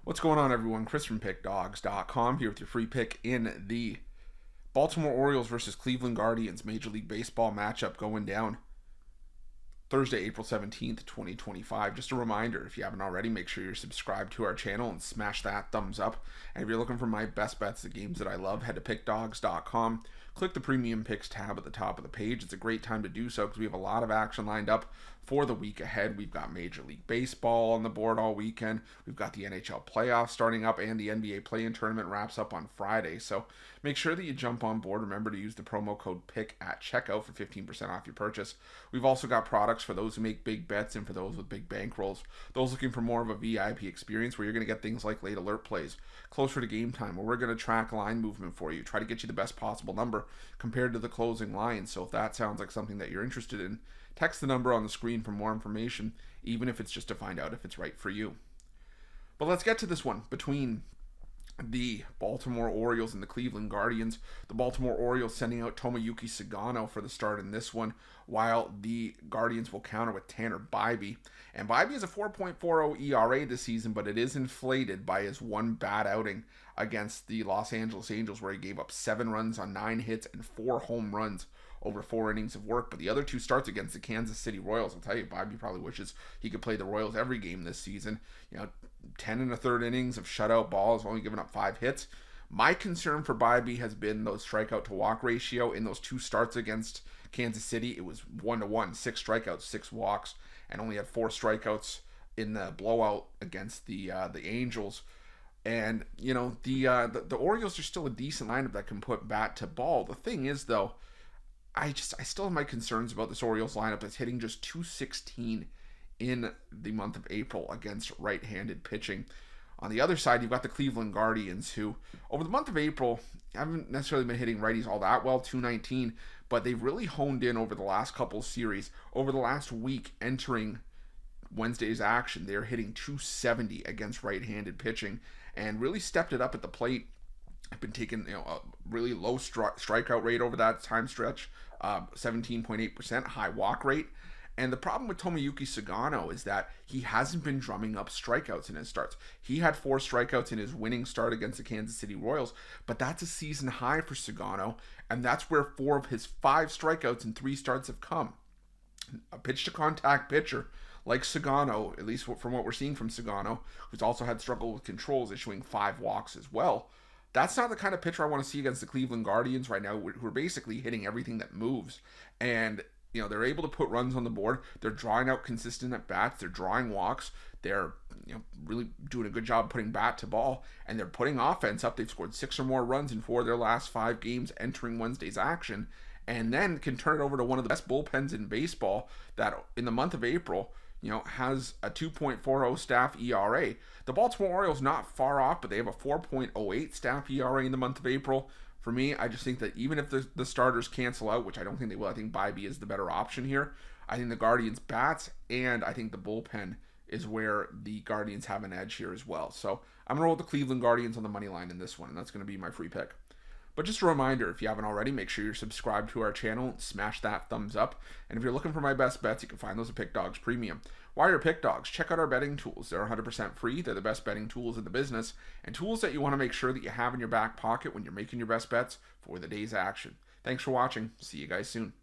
What's going on, everyone? Chris from Pickdawgz.com here with your free pick in the Baltimore Orioles versus Cleveland Guardians Major League Baseball matchup going down Thursday, April 17th, 2025. Just a reminder, if you haven't already, make sure you're subscribed to our channel and smash that thumbs up. And if you're looking for my best bets, the games that I love, head to Pickdawgz.com. Click the Premium Picks tab at the top of the page. It's a great time to do so because we have a lot of action lined up for the week ahead. We've got Major League Baseball on the board all weekend. We've got the NHL playoffs starting up, and the NBA play-in tournament wraps up on Friday. So make sure that you jump on board. Remember to use the promo code PICK at checkout for 15% off your purchase. We've also got products for those who make big bets and for those with big bankrolls. Those looking for more of a VIP experience where you're going to get things like late alert plays, closer to game time, where we're going to track line movement for you, try to get you the best possible number compared to the closing line. So if that sounds like something that you're interested in, text the number on the screen for more information, even if it's just to find out if it's right for you. But let's get to this one between the Baltimore Orioles and the Cleveland Guardians. The Baltimore Orioles sending out Tomoyuki Sugano for the start in this one, while the Guardians will counter with Tanner Bibee. And Bibee has a 4.40 ERA this season, but it is inflated by his one bad outing against the Los Angeles Angels, where he gave up 7 runs on 9 hits and 4 home runs over 4 innings of work. But the other 2 starts against the Kansas City Royals, I'll tell you, Bibee probably wishes he could play the Royals every game this season. 10 1/3 innings of shutout balls, only giving up 5 hits. My concern for Bibee has been those strikeout to walk ratio. In those 2 starts against Kansas City, it was 1-1, 6 strikeouts, 6 walks, and only had 4 strikeouts in the blowout against the Angels. And the Orioles are still a decent lineup that can put bat to ball. The thing is, though, I still have my concerns about this Orioles lineup that's hitting just .216 in the month of April against right-handed pitching. On the other side, you've got the Cleveland Guardians, who over the month of April haven't necessarily been hitting righties all that well, .219, but they've really honed in over the last couple series. Over the last week entering Wednesday's action, they're hitting .270 against right-handed pitching and really stepped it up at the plate. I've been taking a really low strikeout rate over that time stretch, 17.8%, high walk rate. And the problem with Tomoyuki Sugano is that he hasn't been drumming up strikeouts in his starts. He had 4 strikeouts in his winning start against the Kansas City Royals, but that's a season high for Sugano, and that's where 4 of his 5 strikeouts in 3 starts have come. A pitch-to-contact pitcher like Sugano, at least from what we're seeing from Sugano, who's also had struggle with controls, issuing 5 walks as well. That's not the kind of pitcher I want to see against the Cleveland Guardians right now, who are basically hitting everything that moves. And they're able to put runs on the board. They're drawing out consistent at bats. They're drawing walks. They're really doing a good job putting bat to ball, and they're putting offense up. They've scored 6 or more runs in 4 of their last 5 games entering Wednesday's action, and then can turn it over to one of the best bullpens in baseball that in the month of April has a 2.40 staff ERA. The Baltimore Orioles not far off, but they have a 4.08 staff ERA in the month of April. For me, I just think that even if the starters cancel out, which I don't think they will, I think Bibee is the better option here. I think the Guardians bats, and I think the bullpen is where the Guardians have an edge here as well. So I'm going to roll with the Cleveland Guardians on the money line in this one, and that's going to be my free pick. But just a reminder, if you haven't already, make sure you're subscribed to our channel, smash that thumbs up. And if you're looking for my best bets, you can find those at Pick Dawgz Premium. While you're Pick Dawgz, check out our betting tools. They're 100% free. They're the best betting tools in the business, and tools that you want to make sure that you have in your back pocket when you're making your best bets for the day's action. Thanks for watching. See you guys soon.